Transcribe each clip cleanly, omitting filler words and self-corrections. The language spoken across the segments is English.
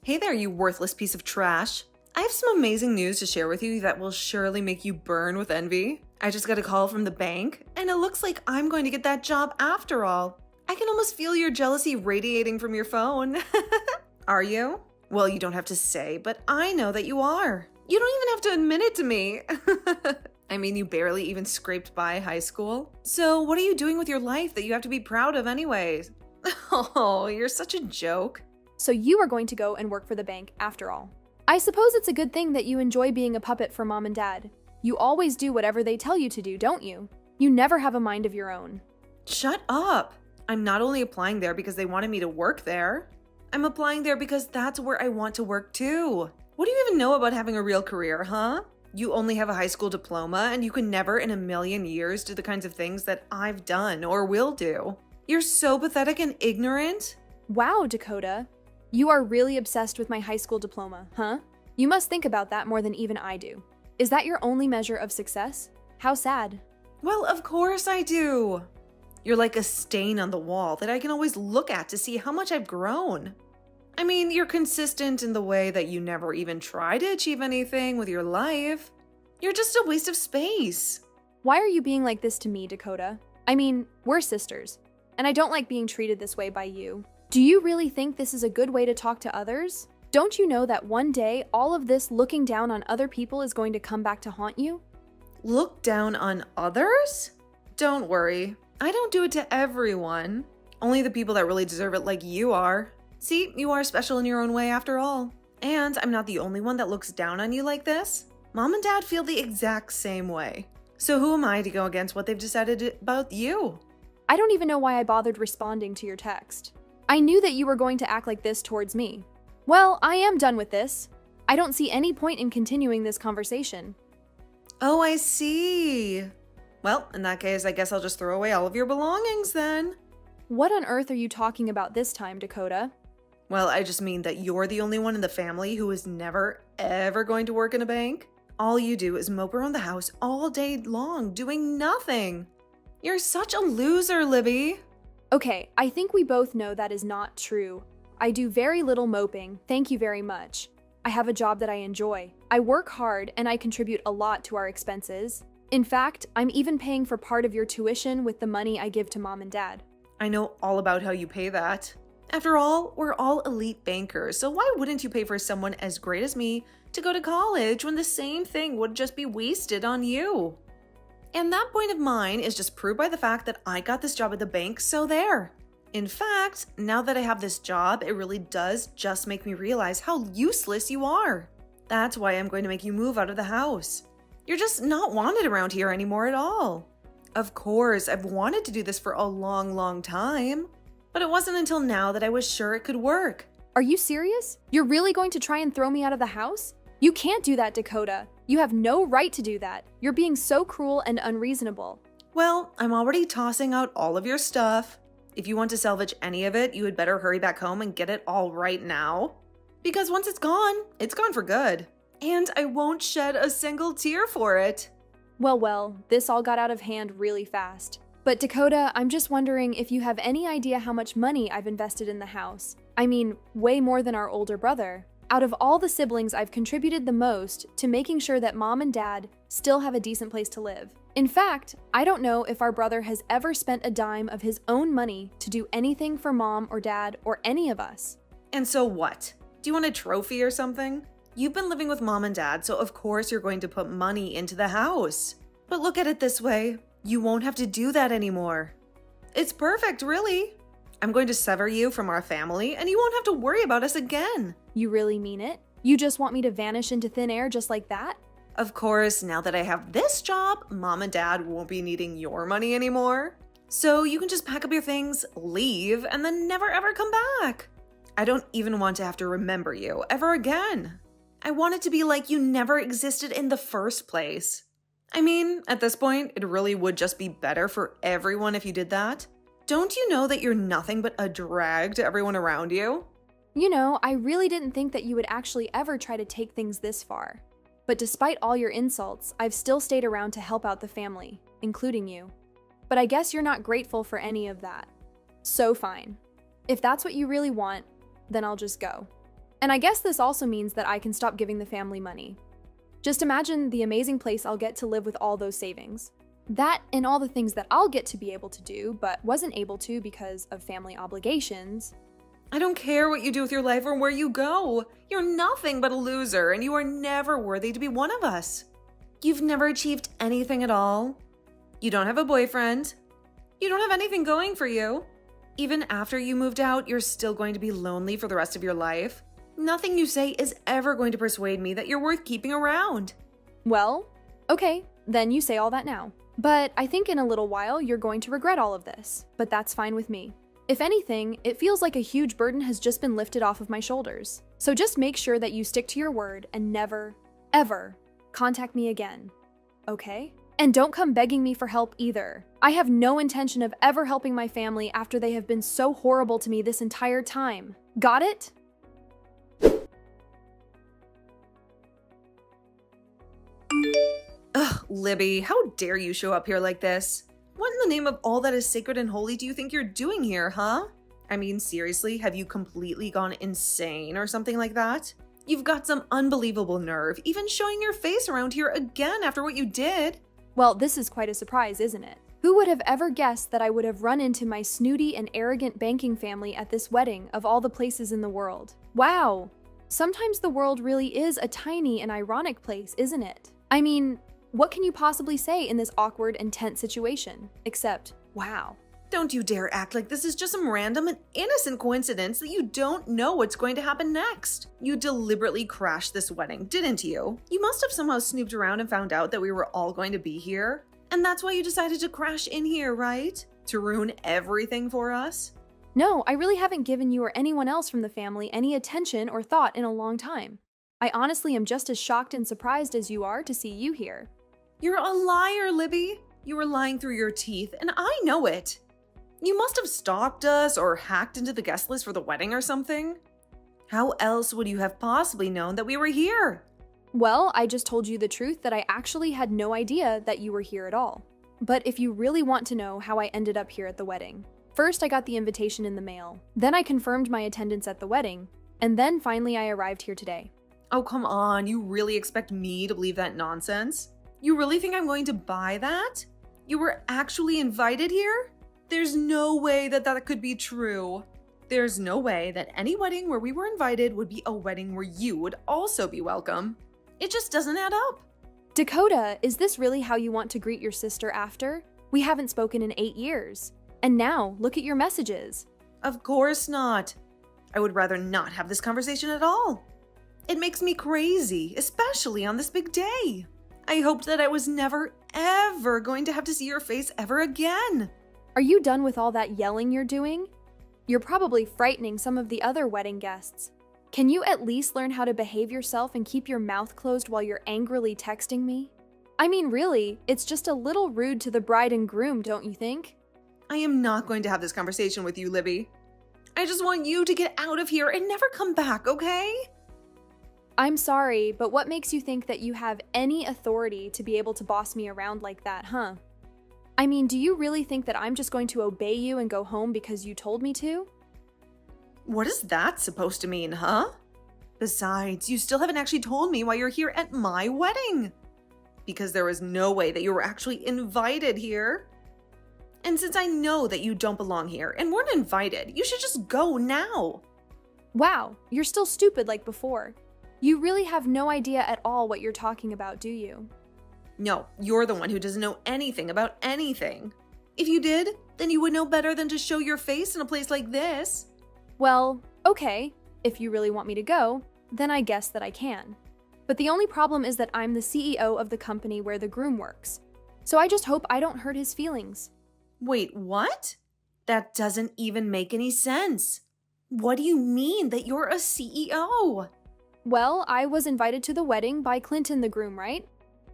Hey there, you worthless piece of trash. I have some amazing news to share with you that will surely make you burn with envy. I just got a call from the bank, and it looks like I'm going to get that job after all. I can almost feel your jealousy radiating from your phone. Are you? Well, you don't have to say, but I know that you are. You don't even have to admit it to me. I mean, you barely even scraped by high school. So what are you doing with your life that you have to be proud of anyways? Oh, you're such a joke. So you are going to go and work for the bank after all. I suppose it's a good thing that you enjoy being a puppet for mom and dad. You always do whatever they tell you to do, don't you? You never have a mind of your own. Shut up. I'm not only applying there because they wanted me to work there. I'm applying there because that's where I want to work too. What do you even know about having a real career, huh? You only have a high school diploma and you can never in a million years do the kinds of things that I've done or will do. You're so pathetic and ignorant. Wow, Dakota. You are really obsessed with my high school diploma, huh? You must think about that more than even I do. Is that your only measure of success? How sad. Well, of course I do. You're like a stain on the wall that I can always look at to see how much I've grown. I mean, you're consistent in the way that you never even try to achieve anything with your life. You're just a waste of space. Why are you being like this to me, Dakota? I mean, we're sisters, and I don't like being treated this way by you. Do you really think this is a good way to talk to others? Don't you know that one day all of this looking down on other people is going to come back to haunt you? Look down on others? Don't worry. I don't do it to everyone. Only the people that really deserve it like you are. See, you are special in your own way after all. And I'm not the only one that looks down on you like this. Mom and Dad feel the exact same way. So who am I to go against what they've decided about you? I don't even know why I bothered responding to your text. I knew that you were going to act like this towards me. Well, I am done with this. I don't see any point in continuing this conversation. Oh, I see. Well, in that case, I guess I'll just throw away all of your belongings then. What on earth are you talking about this time, Dakota? Well, I just mean that you're the only one in the family who is never, ever going to work in a bank. All you do is mope around the house all day long, doing nothing. You're such a loser, Libby. Okay, I think we both know that is not true. I do very little moping, thank you very much. I have a job that I enjoy. I work hard and I contribute a lot to our expenses. In fact, I'm even paying for part of your tuition with the money I give to mom and dad. I know all about how you pay that. After all, we're all elite bankers, so why wouldn't you pay for someone as great as me to go to college when the same thing would just be wasted on you? And that point of mine is just proved by the fact that I got this job at the bank, so there. In fact, now that I have this job, it really does just make me realize how useless you are. That's why I'm going to make you move out of the house. You're just not wanted around here anymore at all. Of course, I've wanted to do this for a long, long time, but it wasn't until now that I was sure it could work. Are you serious? You're really going to try and throw me out of the house? You can't do that, Dakota. You have no right to do that. You're being so cruel and unreasonable. Well, I'm already tossing out all of your stuff. If you want to salvage any of it, you had better hurry back home and get it all right now. Because once it's gone for good. And I won't shed a single tear for it. Well, this all got out of hand really fast. But Dakota, I'm just wondering if you have any idea how much money I've invested in the house. I mean, way more than our older brother. Out of all the siblings, I've contributed the most to making sure that mom and dad still have a decent place to live. In fact, I don't know if our brother has ever spent a dime of his own money to do anything for mom or dad or any of us. And so what? Do you want a trophy or something? You've been living with mom and dad, so of course you're going to put money into the house. But look at it this way, you won't have to do that anymore. It's perfect, really. I'm going to sever you from our family, and you won't have to worry about us again. You really mean it? You just want me to vanish into thin air just like that? Of course, now that I have this job, mom and dad won't be needing your money anymore. So you can just pack up your things, leave, and then never ever come back. I don't even want to have to remember you ever again. I want it to be like you never existed in the first place. I mean, at this point, it really would just be better for everyone if you did that. Don't you know that you're nothing but a drag to everyone around you? You know, I really didn't think that you would actually ever try to take things this far. But despite all your insults, I've still stayed around to help out the family, including you. But I guess you're not grateful for any of that. So fine. If that's what you really want, then I'll just go. And I guess this also means that I can stop giving the family money. Just imagine the amazing place I'll get to live with all those savings. That and all the things that I'll get to be able to do, but wasn't able to because of family obligations. I don't care what you do with your life or where you go. You're nothing but a loser, and you are never worthy to be one of us. You've never achieved anything at all. You don't have a boyfriend. You don't have anything going for you. Even after you moved out, you're still going to be lonely for the rest of your life. Nothing you say is ever going to persuade me that you're worth keeping around. Well, okay, then you say all that now. But I think in a little while you're going to regret all of this, but that's fine with me. If anything, it feels like a huge burden has just been lifted off of my shoulders. So just make sure that you stick to your word and never, ever contact me again. Okay? And don't come begging me for help either. I have no intention of ever helping my family after they have been so horrible to me this entire time. Got it? Ugh, Libby, how dare you show up here like this? What in the name of all that is sacred and holy do you think you're doing here, huh? I mean, seriously, have you completely gone insane or something like that? You've got some unbelievable nerve, even showing your face around here again after what you did. Well, this is quite a surprise, isn't it? Who would have ever guessed that I would have run into my snooty and arrogant banking family at this wedding of all the places in the world? Wow! Sometimes the world really is a tiny and ironic place, isn't it? I mean, what can you possibly say in this awkward and tense situation? Except, wow. Don't you dare act like this is just some random and innocent coincidence that you don't know what's going to happen next. You deliberately crashed this wedding, didn't you? You must have somehow snooped around and found out that we were all going to be here. And that's why you decided to crash in here, right? To ruin everything for us? No, I really haven't given you or anyone else from the family any attention or thought in a long time. I honestly am just as shocked and surprised as you are to see you here. You're a liar, Libby. You were lying through your teeth, and I know it. You must have stalked us or hacked into the guest list for the wedding or something. How else would you have possibly known that we were here? Well, I just told you the truth that I actually had no idea that you were here at all. But if you really want to know how I ended up here at the wedding, first I got the invitation in the mail, then I confirmed my attendance at the wedding, and then finally I arrived here today. Oh, come on. You really expect me to believe that nonsense? You really think I'm going to buy that? You were actually invited here? There's no way that that could be true. There's no way that any wedding where we were invited would be a wedding where you would also be welcome. It just doesn't add up. Dakota, is this really how you want to greet your sister after? We haven't spoken in 8 years. And now, look at your messages. Of course not. I would rather not have this conversation at all. It makes me crazy, especially on this big day. I hoped that I was never, ever going to have to see your face ever again. Are you done with all that yelling you're doing? You're probably frightening some of the other wedding guests. Can you at least learn how to behave yourself and keep your mouth closed while you're angrily texting me? I mean, really, it's just a little rude to the bride and groom, don't you think? I am not going to have this conversation with you, Libby. I just want you to get out of here and never come back, okay? I'm sorry, but what makes you think that you have any authority to be able to boss me around like that, huh? I mean, do you really think that I'm just going to obey you and go home because you told me to? What is that supposed to mean, huh? Besides, you still haven't actually told me why you're here at my wedding. Because there was no way that you were actually invited here. And since I know that you don't belong here and weren't invited, you should just go now. Wow, you're still stupid like before. You really have no idea at all what you're talking about, do you? No, you're the one who doesn't know anything about anything. If you did, then you would know better than to show your face in a place like this. Well, okay, if you really want me to go, then I guess that I can. But the only problem is that I'm the CEO of the company where the groom works. So I just hope I don't hurt his feelings. Wait, what? That doesn't even make any sense. What do you mean that you're a CEO? Well, I was invited to the wedding by Clinton the groom, right?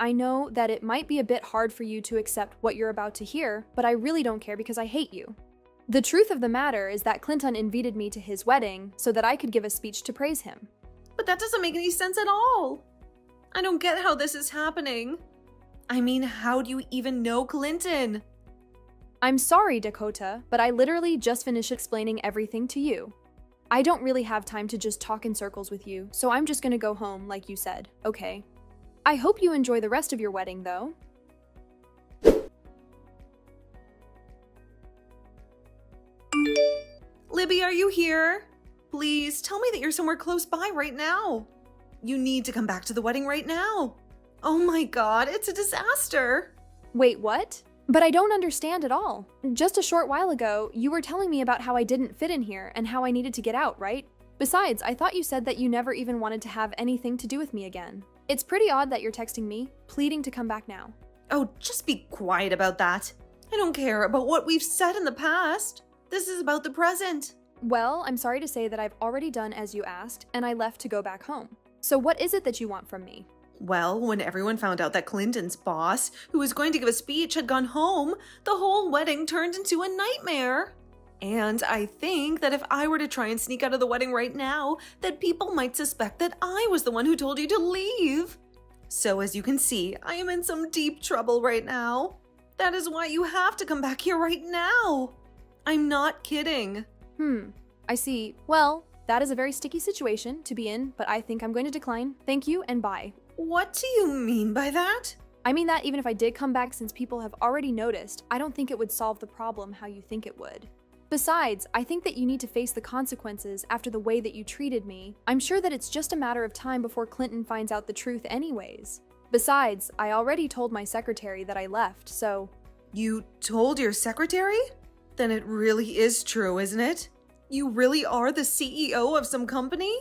I know that it might be a bit hard for you to accept what you're about to hear, but I really don't care because I hate you. The truth of the matter is that Clinton invited me to his wedding so that I could give a speech to praise him. But that doesn't make any sense at all. I don't get how this is happening. I mean, how do you even know Clinton? I'm sorry, Dakota, but I literally just finished explaining everything to you. I don't really have time to just talk in circles with you, so I'm just gonna go home, like you said, okay? I hope you enjoy the rest of your wedding, though. Libby, are you here? Please tell me that you're somewhere close by right now. You need to come back to the wedding right now. Oh my God, it's a disaster. Wait, what? But I don't understand at all. Just a short while ago, you were telling me about how I didn't fit in here and how I needed to get out, right? Besides, I thought you said that you never even wanted to have anything to do with me again. It's pretty odd that you're texting me, pleading to come back now. Oh, just be quiet about that. I don't care about what we've said in the past. This is about the present. Well, I'm sorry to say that I've already done as you asked, and I left to go back home. So what is it that you want from me? Well, when everyone found out that Clinton's boss, who was going to give a speech, had gone home, the whole wedding turned into a nightmare. And I think that if I were to try and sneak out of the wedding right now, that people might suspect that I was the one who told you to leave. So as you can see, I am in some deep trouble right now. That is why you have to come back here right now. I'm not kidding. I see. Well, that is a very sticky situation to be in, but I think I'm going to decline. Thank you and bye. What do you mean by that? I mean that even if I did come back, since people have already noticed, I don't think it would solve the problem how you think it would. Besides, I think that you need to face the consequences after the way that you treated me. I'm sure that it's just a matter of time before Clinton finds out the truth anyways. Besides, I already told my secretary that I left, so... You told your secretary? Then it really is true, isn't it? You really are the CEO of some company?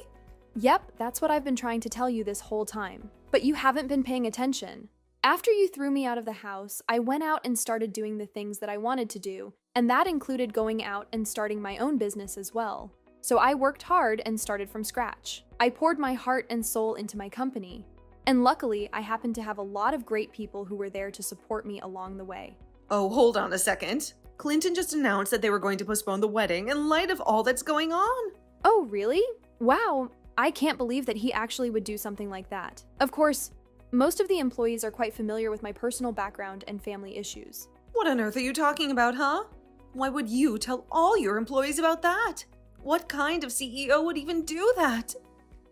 Yep, that's what I've been trying to tell you this whole time. But you haven't been paying attention. After you threw me out of the house, I went out and started doing the things that I wanted to do, and that included going out and starting my own business as well. So I worked hard and started from scratch. I poured my heart and soul into my company. And luckily, I happened to have a lot of great people who were there to support me along the way. Oh, hold on a second. Clinton just announced that they were going to postpone the wedding in light of all that's going on. Oh, really? Wow, I can't believe that he actually would do something like that. Of course, most of the employees are quite familiar with my personal background and family issues. What on earth are you talking about, huh? Why would you tell all your employees about that? What kind of CEO would even do that?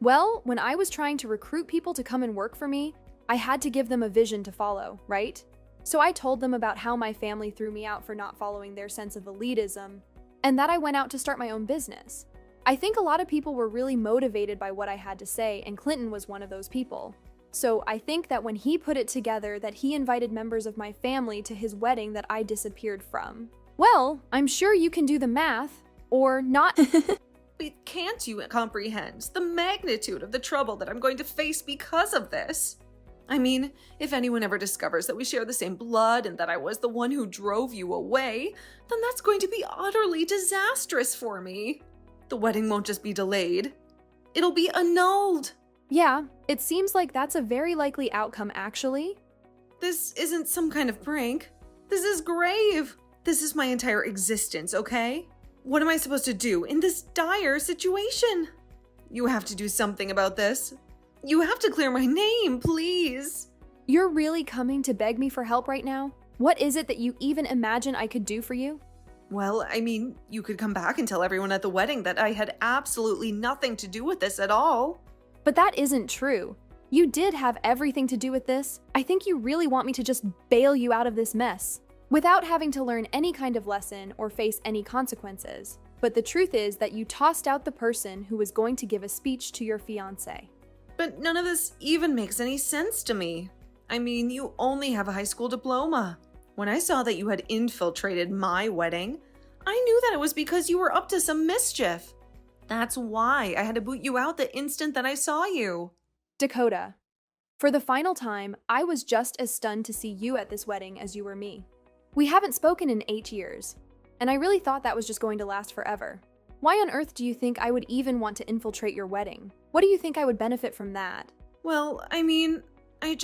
Well, when I was trying to recruit people to come and work for me, I had to give them a vision to follow, right? So I told them about how my family threw me out for not following their sense of elitism, and that I went out to start my own business. I think a lot of people were really motivated by what I had to say, and Clinton was one of those people. So I think that when he put it together that he invited members of my family to his wedding that I disappeared from. Well, I'm sure you can do the math, or not. But can't you comprehend the magnitude of the trouble that I'm going to face because of this? I mean, if anyone ever discovers that we share the same blood and that I was the one who drove you away, then that's going to be utterly disastrous for me. The wedding won't just be delayed. It'll be annulled. Yeah, it seems like that's a very likely outcome, actually. This isn't some kind of prank. This is grave. This is my entire existence, okay? What am I supposed to do in this dire situation? You have to do something about this. You have to clear my name, please. You're really coming to beg me for help right now? What is it that you even imagine I could do for you? Well, I mean, you could come back and tell everyone at the wedding that I had absolutely nothing to do with this at all. But that isn't true. You did have everything to do with this. I think you really want me to just bail you out of this mess, without having to learn any kind of lesson or face any consequences. But the truth is that you tossed out the person who was going to give a speech to your fiancé. But none of this even makes any sense to me. I mean, you only have a high school diploma. When I saw that you had infiltrated my wedding, I knew that it was because you were up to some mischief. That's why I had to boot you out the instant that I saw you. Dakota, for the final time, I was just as stunned to see you at this wedding as you were me. We haven't spoken in 8 years, and I really thought that was just going to last forever. Why on earth do you think I would even want to infiltrate your wedding? What do you think I would benefit from that? Well, I mean, I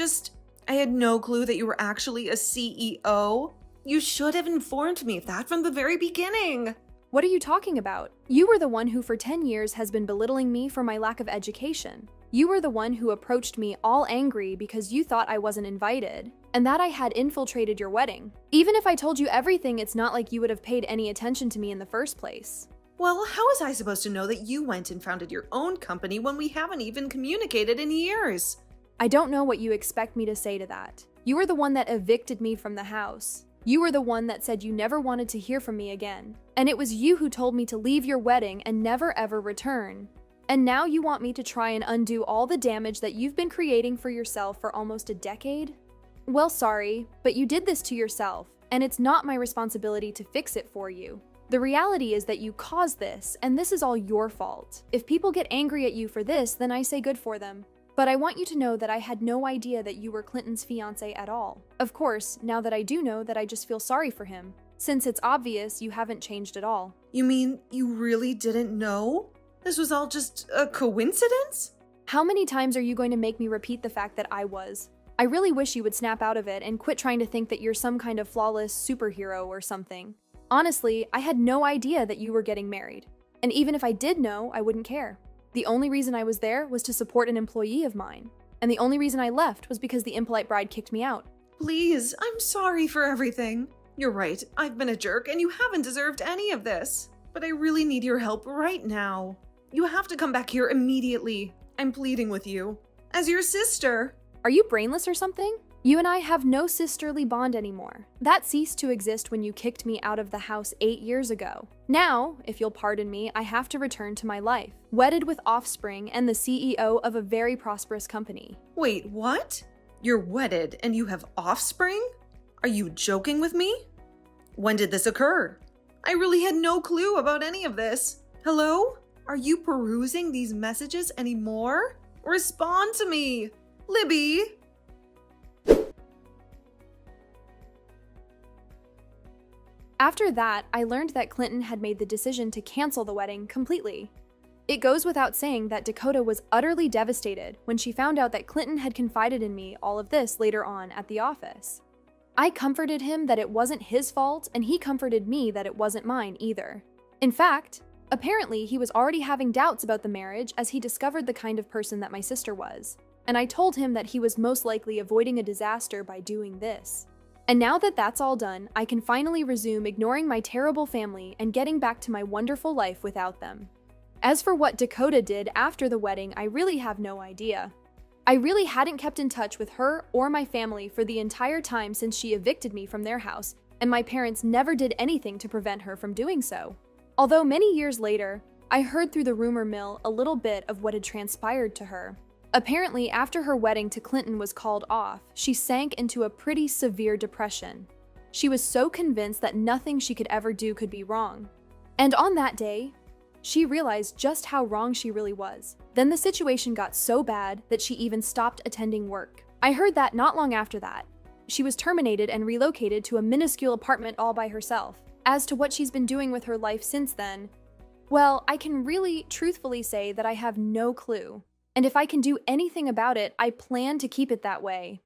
had no clue that you were actually a CEO. You should have informed me of that from the very beginning. What are you talking about? You were the one who for 10 years has been belittling me for my lack of education. You were the one who approached me all angry because you thought I wasn't invited, and that I had infiltrated your wedding. Even if I told you everything, it's not like you would have paid any attention to me in the first place. Well, how was I supposed to know that you went and founded your own company when we haven't even communicated in years? I don't know what you expect me to say to that. You were the one that evicted me from the house. You were the one that said you never wanted to hear from me again. And it was you who told me to leave your wedding and never ever return. And now you want me to try and undo all the damage that you've been creating for yourself for almost a decade? Well, sorry, but you did this to yourself, and it's not my responsibility to fix it for you. The reality is that you caused this, and this is all your fault. If people get angry at you for this, then I say good for them. But I want you to know that I had no idea that you were Clinton's fiancé at all. Of course, now that I do know that, I just feel sorry for him, since it's obvious you haven't changed at all. You mean you really didn't know? This was all just a coincidence? How many times are you going to make me repeat the fact that I was? I really wish you would snap out of it and quit trying to think that you're some kind of flawless superhero or something. Honestly, I had no idea that you were getting married. And even if I did know, I wouldn't care. The only reason I was there was to support an employee of mine. And the only reason I left was because the impolite bride kicked me out. Please, I'm sorry for everything. You're right, I've been a jerk and you haven't deserved any of this. But I really need your help right now. You have to come back here immediately. I'm pleading with you. As your sister. Are you brainless or something? You and I have no sisterly bond anymore. That ceased to exist when you kicked me out of the house 8 years ago. Now, if you'll pardon me, I have to return to my life, wedded with offspring and the CEO of a very prosperous company. Wait, what? You're wedded and you have offspring? Are you joking with me? When did this occur? I really had no clue about any of this. Hello? Are you perusing these messages anymore? Respond to me! Libby! After that, I learned that Clinton had made the decision to cancel the wedding completely. It goes without saying that Dakota was utterly devastated when she found out that Clinton had confided in me all of this later on at the office. I comforted him that it wasn't his fault, and he comforted me that it wasn't mine either. In fact, apparently he was already having doubts about the marriage as he discovered the kind of person that my sister was, and I told him that he was most likely avoiding a disaster by doing this. And now that that's all done, I can finally resume ignoring my terrible family and getting back to my wonderful life without them. As for what Dakota did after the wedding, I really have no idea. I really hadn't kept in touch with her or my family for the entire time since she evicted me from their house, and my parents never did anything to prevent her from doing so. Although many years later, I heard through the rumor mill a little bit of what had transpired to her. Apparently, after her wedding to Clinton was called off, she sank into a pretty severe depression. She was so convinced that nothing she could ever do could be wrong. And on that day, she realized just how wrong she really was. Then the situation got so bad that she even stopped attending work. I heard that not long after that, she was terminated and relocated to a minuscule apartment all by herself. As to what she's been doing with her life since then, well, I can really truthfully say that I have no clue. And if I can do anything about it, I plan to keep it that way.